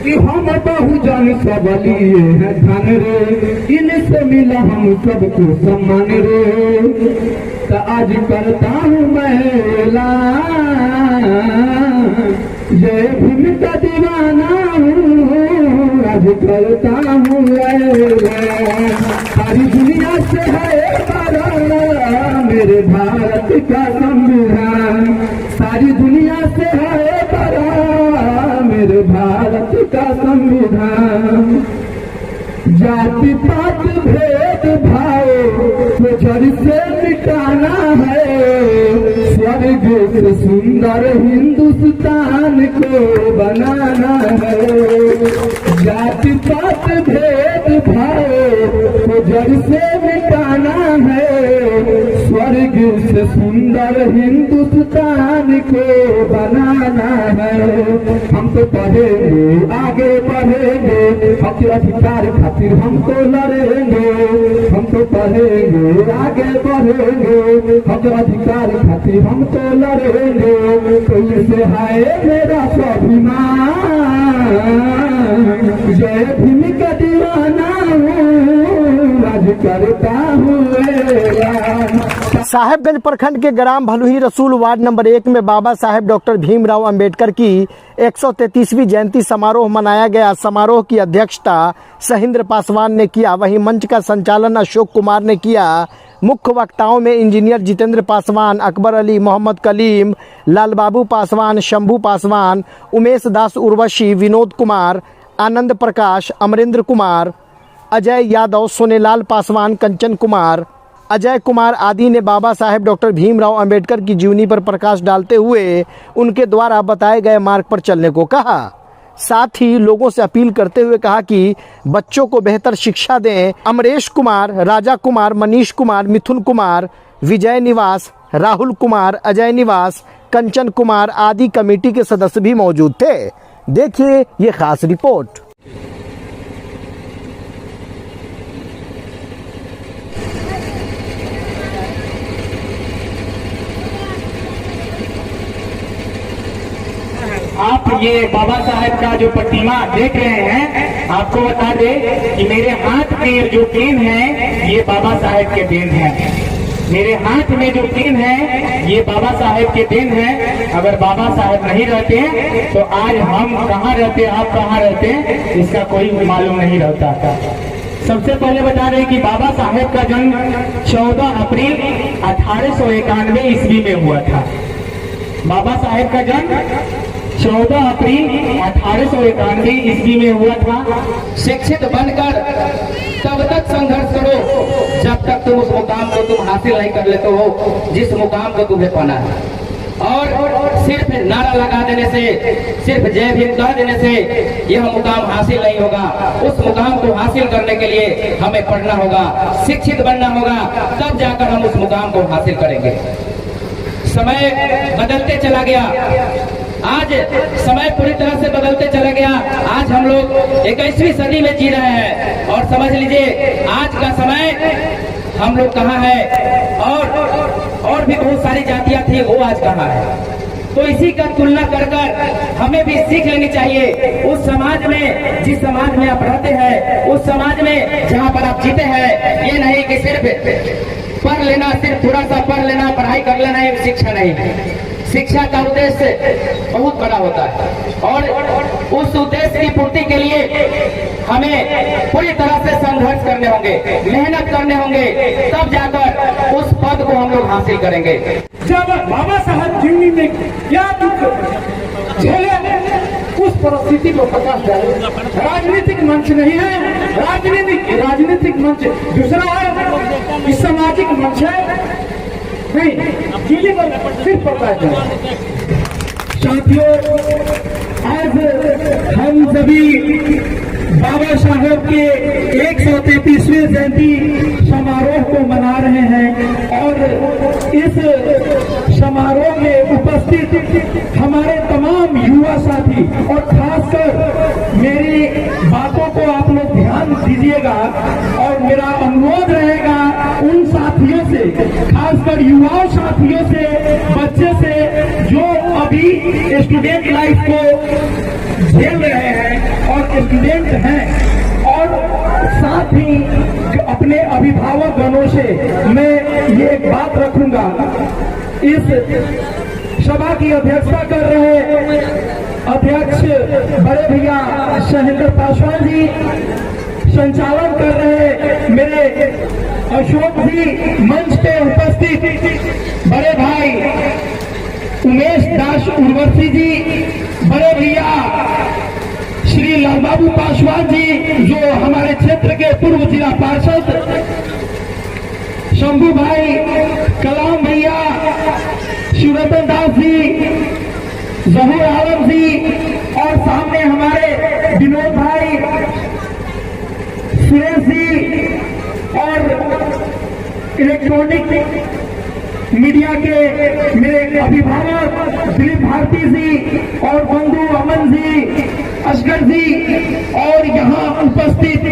कि हम बहुजन सब लिए हैं धन रे, इनसे मिला हम सबको सम्मान रे। तो आज करता हूँ मैं ऐलान, जय भीम का दीवाना हूँ, आज करता हूँ ऐलान। सारी दुनिया से है बड़ा मेरे भारत का संविधान, सारी दुनिया से है बड़ा मेरे भारत का संविधान। जाति पात भेद भाव को जड़ से मिटाना है, स्वर्ग से सुंदर हिंदुस्तान को बनाना है। जाति पात भेद भाव को जड़ से मिटाना है, स्वर्ग से सुंदर हिंदुस्तान को बनाना है। हम तो पढ़ेंगे आगे बढ़ेंगे, अपने अधिकार खातिर हम तो लड़ेंगे। हम तो पढ़ेंगे आगे बढ़ेंगे, अपने अधिकार खातिर हम तो लड़ेंगे। तो इसे है मेरा स्वाभिमान, जय भीम का दीवाना हूँ, आज करता हूँ। साहेबगंज प्रखंड के ग्राम भलुही रसूल वार्ड नंबर 1 में बाबा साहेब डॉक्टर भीमराव अंबेडकर की 133वीं जयंती समारोह मनाया गया। समारोह की अध्यक्षता सहिंद्र पासवान ने किया, वहीं मंच का संचालन अशोक कुमार ने किया। मुख्य वक्ताओं में इंजीनियर जितेंद्र पासवान, अकबर अली, मोहम्मद कलीम, लालबाबू पासवान, शंभू पासवान, उमेश दास उर्वशी, विनोद कुमार, आनंद प्रकाश, अमरेंद्र कुमार, अजय यादव, सोनेलाल पासवान, कंचन कुमार, अजय कुमार आदि ने बाबा साहेब डॉक्टर भीमराव अंबेडकर की जीवनी पर प्रकाश डालते हुए उनके द्वारा बताए गए मार्ग पर चलने को कहा। साथ ही लोगों से अपील करते हुए कहा कि बच्चों को बेहतर शिक्षा दें। अमरेश कुमार, राजा कुमार, मनीष कुमार, मिथुन कुमार, विजय निवास, राहुल कुमार, अजय निवास, कंचन कुमार आदि कमेटी के सदस्य भी मौजूद थे। देखिए ये खास रिपोर्ट। आप ये बाबा साहेब का जो प्रतिमा देख रहे हैं, आपको बता दें कि मेरे हाथ में जो पेन है ये बाबा साहेब के पेन है। मेरे हाथ में जो पेन है ये बाबा साहेब के पेन है। अगर बाबा साहेब नहीं रहते तो आज हम कहाँ रहते, आप कहाँ रहते, इसका कोई मालूम नहीं रहता था। सबसे पहले बता रहे कि बाबा साहेब का जन्म 14 अप्रैल 1891 ईस्वी में हुआ था। बाबा साहेब का जन्म 14 अप्रैल 1891 ईस्वी में हुआ था। शिक्षित बनकर तब तक संघर्ष करो जब तक तुम उस मुकाम को तुम हासिल नहीं कर लेते हो जिस मुकाम को तुम्हें पाना है। और सिर्फ नारा लगा देने से, सिर्फ जय भीम कह देने से यह मुकाम हासिल नहीं होगा। उस मुकाम को हासिल करने के लिए हमें पढ़ना होगा, शिक्षित बनना होगा, तब जाकर हम उस मुकाम को हासिल करेंगे। समय बदलते चला गया, आज समय पूरी तरह से बदलते चला गया। आज हम लोग 21वीं सदी में जी रहे हैं और समझ लीजिए आज का समय हम लोग कहाँ है और भी बहुत सारी जातियां थी, वो आज कहाँ है। तो इसी का तुलना कर हमें भी सीख लेनी चाहिए। उस समाज में, जिस समाज में आप रहते हैं, उस समाज में जहाँ पर आप जीते हैं, ये नहीं कि सिर्फ पढ़ लेना, सिर्फ थोड़ा सा पढ़ लेना, पढ़ाई कर लेना, ये शिक्षा नहीं है। शिक्षा का उद्देश्य बहुत बड़ा होता है और उस उद्देश्य की पूर्ति के लिए हमें पूरी तरह से संघर्ष करने होंगे, मेहनत करने होंगे, तब जाकर उस पद को हम लोग हासिल करेंगे। जब बाबा साहब जीवनी में क्या दुख झेले उस परिस्थिति को प्रकाश डाले। राजनीतिक मंच नहीं है, राजनीतिक मंच दूसरा है, सामाजिक मंच है नहीं, दिल्ली पर सिर्फ पता है। साथियों, आज हम सभी बाबा साहेब के 133वें जयंती समारोह को मना रहे हैं और इस समारोह में उपस्थित हमारे तमाम युवा साथी और खासकर मेरी बातों को आप लोग ध्यान दीजिएगा और मेरा अनुरोध रहेगा उन साथियों से, खासकर युवाओं साथियों से, बच्चे से जो अभी स्टूडेंट लाइफ को झेल रहे हैं और स्टूडेंट हैं और साथ ही अपने अभिभावक गणों से मैं ये एक बात रखूंगा। इस सभा की अध्यक्षता कर रहे अध्यक्ष बड़े भैया शैलेंद्र पासवान जी, संचालन कर रहे मेरे अशोक जी, मंच पे उपस्थित बड़े भाई उमेश दास उर्वशी जी, बड़े भैया श्री लालबाबू पासवान जी जो हमारे क्षेत्र के पूर्व जिला पार्षद, शंभू भाई, कलाम भैया, शिवरतन दास जी, जहूर आलम जी और सामने हमारे विनोद भाई, सुरेश जी और इलेक्ट्रॉनिक मीडिया के मेरे अभिभावक दिलीप भारती जी और बंधु अमन जी, असगर जी और यहाँ उपस्थित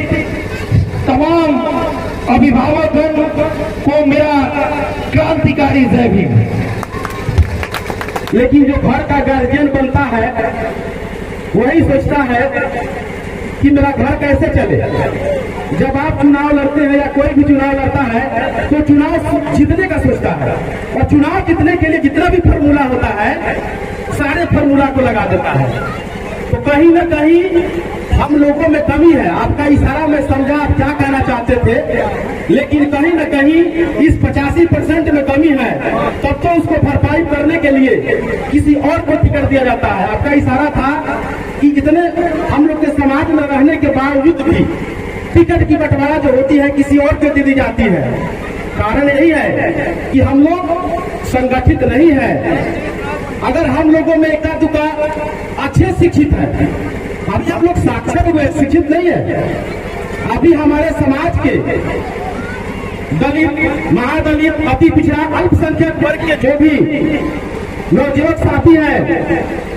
तमाम अभिभावकगण को मेरा क्रांतिकारी जय भीम। लेकिन जो घर का गार्जियन बनता है वही सोचता है कि मेरा घर कैसे चले। जब आप चुनाव लड़ते हैं या कोई भी चुनाव लड़ता है तो चुनाव जीतने का सोचता है और चुनाव जीतने के लिए जितना भी फार्मूला होता है सारे फार्मूला को लगा देता है। तो कहीं ना कहीं हम लोगों में कमी है। आपका इशारा में समझा आप क्या कहना चाहते थे, लेकिन कहीं ना कहीं इस 85% में कमी है। तब तो उसको भरपाई करने के लिए किसी और को टिकट दिया जाता है। आपका इशारा था कि इतने हम लोग के समाज में रहने के बावजूद भी टिकट की बंटवारा जो होती है किसी और को दे दी जाती है। कारण यही है कि हम लोग संगठित नहीं है। अगर हम लोगों में एका दुका अच्छे शिक्षित है, अभी हम लोग साक्षर हुए, शिक्षित नहीं है। अभी हमारे समाज के दलित, महादलित, अति पिछड़ा, अल्पसंख्यक वर्ग के जो भी नवयुवक साथी हैं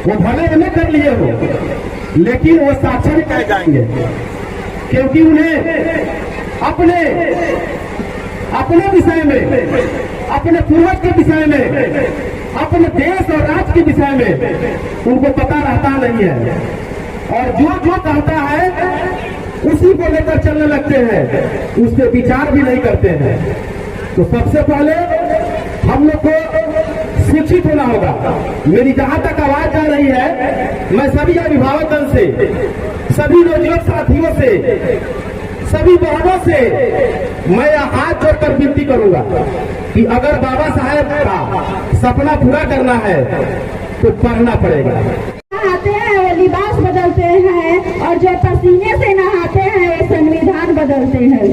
वो भले न कर लिए हो, लेकिन वो साक्षर कह जाएंगे क्योंकि उन्हें अपने विषय में, अपने पूर्वज के विषय में, अपने देश और राज्य के विषय में उनको पता रहता नहीं है और जो कहता है उसी को लेकर चलने लगते हैं, उससे विचार भी नहीं करते हैं। तो सबसे पहले हम लोग को शिक्षित होना होगा। मेरी जहां तक आवाज जा रही है, मैं सभी अभिभावकों से, सभी नौजवान साथियों से, सभी बहनों से मैं हाथ जोड़कर विनती करूंगा कि अगर बाबा साहेब का सपना पूरा करना है तो पढ़ना पड़ेगा। नहाते हैं वो लिबास बदलते हैं और जो पसीने से नहाते हैं वो संविधान बदलते हैं।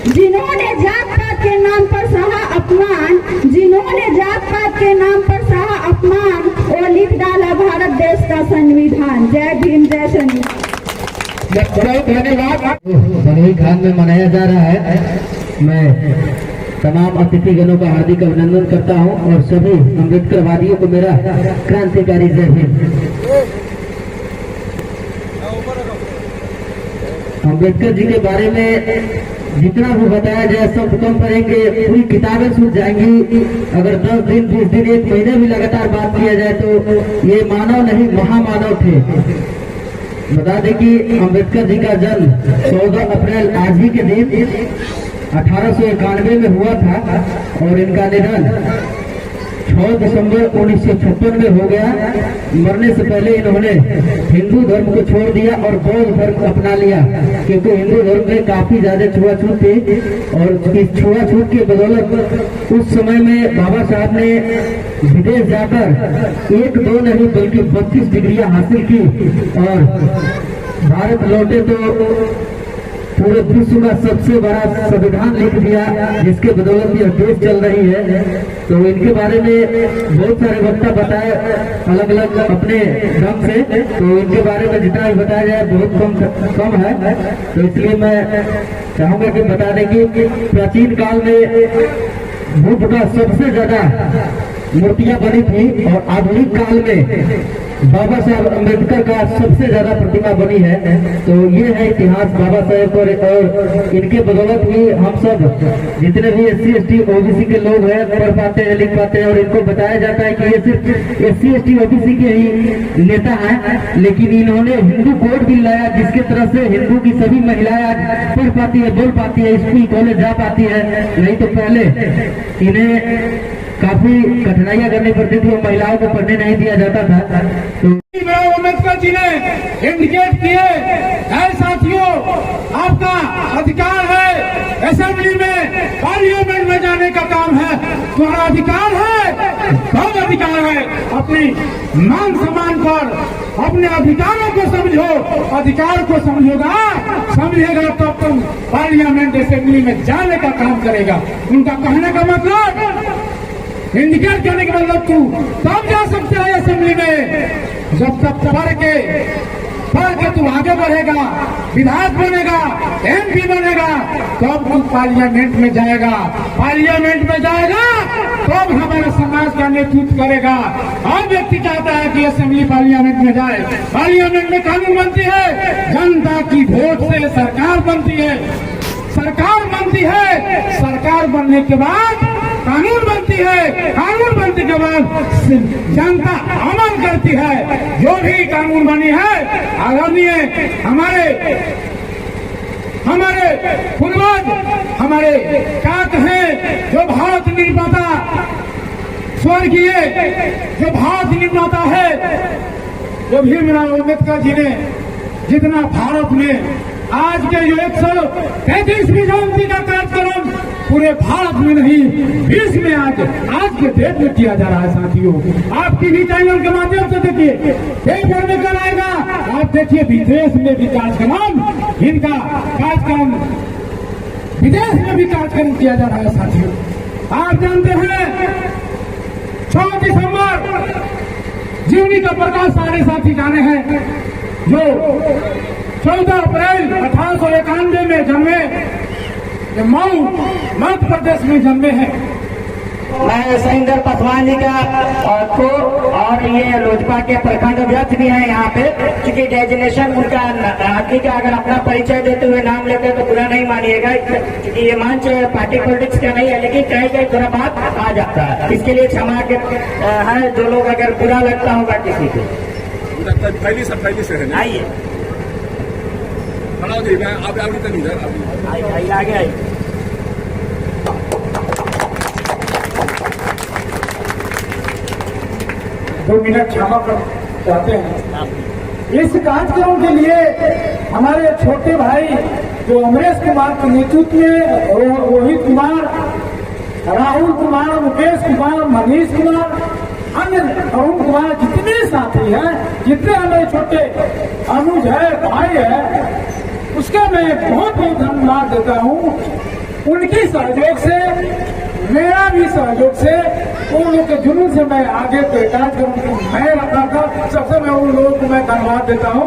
जिन्होंने जात पात के नाम पर सहा अपमान, जिन्होंने जात पात के नाम पर सहा अपमान, वो लिख डाला भारत देश का संविधान। जय भीम, जय संविधान। बहुत धन्यवाद। भदोही खान में मनाया जा रहा है। मैं तमाम अतिथिगणों का हार्दिक अभिनंदन करता हूं और सभी अम्बेडकरवादियों को मेरा क्रांतिकारी जय भीम। अम्बेडकर जी के बारे में जितना भी बताया जाए सब कम पड़ेंगे, पूरी किताबें सूझ जाएंगी। अगर 10 दिन 20 दिन 1 महीने भी लगातार बात किया जाए तो ये मानव नहीं महामानव थे। बता दें कि अम्बेडकर जी का जन्म 14 अप्रैल आज ही के दिन 1891 में हुआ था और इनका निधन 6 दिसंबर 1956 में हो गया। मरने से पहले इन्होंने हिंदू धर्म को छोड़ दिया और बौद्ध धर्म अपना लिया, क्योंकि हिंदू धर्म में काफी ज्यादा छुआछूत थी और इस छुआछूत के बदौलत उस समय में बाबा साहब ने विदेश जाकर 1-2 नहीं बल्कि 32 डिग्रियां हासिल की और भारत लौटे तो पूरे विश्व का सबसे बड़ा संविधान लिख दिया, जिसके बदौलत यह देश चल रही है। तो इनके बारे में बहुत सारे वक्ता बताए अलग अलग अपने ढंग से, तो इनके बारे में जितना भी बताया जाए बहुत कम है। तो इसलिए मैं चाहूंगा कि बता दें कि प्राचीन काल में बुद्ध का सबसे ज्यादा मूर्तियां बनी थी और आधुनिक काल में बाबा साहब अम्बेडकर का सबसे ज्यादा प्रतिमा बनी है। तो ये है इतिहास बाबा साहब पर, और इनके बदौलत ही हम सब जितने भी SC ST OBC के लोग हैं पढ़ पाते हैं, लिख पाते हैं, और इनको बताया जाता है कि ये सिर्फ SC ST OBC के ही नेता हैं। लेकिन इन्होंने हिंदू कोड बिल लाया जिसके तरफ से हिंदू की सभी महिलाएं आज पढ़ पाती है, बोल पाती है, स्कूल कॉलेज जा पाती है। नहीं तो पहले इन्हें काफी कठिनाइयां करनी पड़ती थी और महिलाओं को पढ़ने नहीं दिया जाता था। तो अम्बेडकर जी ने इंडिकेट किए है साथियों, आपका अधिकार है असेंबली में, पार्लियामेंट में जाने का काम है, तुम्हारा अधिकार है, कौन अधिकार है? अपनी मान सम्मान पर अपने अधिकारों को समझो, अधिकार को समझेगा तो तुम पार्लियामेंट असेंबली में जाने का काम करेगा। उनका कहने का मतलब, इंडिकेट करने का मतलब तू तब जा सकता है असेंबली में जब तक पढ़ के तू आगे बढ़ेगा, विधायक बनेगा, MP बनेगा, तब तू पार्लियामेंट में जाएगा। पार्लियामेंट में जाएगा तब हमारे समाज का नेतृत्व करेगा। हर व्यक्ति चाहता है कि असेंबली पार्लियामेंट में जाए। पार्लियामेंट में कानून बनती है, जनता की वोट से सरकार बनती है, सरकार बनने के बाद कानून बनती है, कानून बनने के बाद जनता अमल करती है। जो भी कानून बनी है आदरणीय हमारे पूर्वज, हमारे काक हैं, जो भारत निर्माता स्वर्गीय, जो भारत निर्माता है, जो भीमराव अम्बेडकर जी ने जितना भारत में आज के जो 133वीं जयंती का कार्यक्रम पूरे भारत में नहीं, विश्व में आज के डेट में किया जा रहा है साथियों। आप टीवी चैनल के माध्यम से देखिए, पेपर में कल आएगा, आप देखिए विदेश में भी कार्यक्रम, इनका कार्यक्रम विदेश में भी कार्यक्रम किया जा रहा है साथियों। आप जानते हैं 6 दिसंबर जीवनी का प्रकाश सारे साथी जाने हैं, जो 14 अप्रैल 1891 में जन्मे, मऊ मध्य प्रदेश में जन्मे हैं। मैं सहिंदर पासवान जी का और ये लोजपा के प्रखंड अध्यक्ष भी हैं यहाँ पे, क्योंकि डेजिग्नेशन उनका आदमी का अगर अपना परिचय देते हुए नाम लेते हैं तो बुरा नहीं मानिएगा, क्योंकि ये मंच पार्टी पॉलिटिक्स का नहीं है, लेकिन कहीं थोड़ा बात आ जाता है, इसके लिए क्षमा है जो लोग अगर बुरा लगता होगा किसी को। फैली से है, आइए आगे आइए। 2 मिनट क्षमा कर चाहते हैं। इस कार्यक्रम के लिए हमारे छोटे भाई जो अमरेश कुमार के नेतृत्व में, रोहित कुमार, राहुल कुमार, मुकेश कुमार, मनीष कुमार, अन्य अरुण कुमार, जितने साथी हैं, जितने हमारे छोटे अनुज है, भाई है, उसका मैं बहुत बहुत धन्यवाद देता हूँ। उनके सहयोग से, मेरा भी सहयोग से, उन लोग के जुनून से मैं आगे कार्यक्रम मैं रखा था। सबसे मैं उन लोगों को मैं धन्यवाद देता हूँ।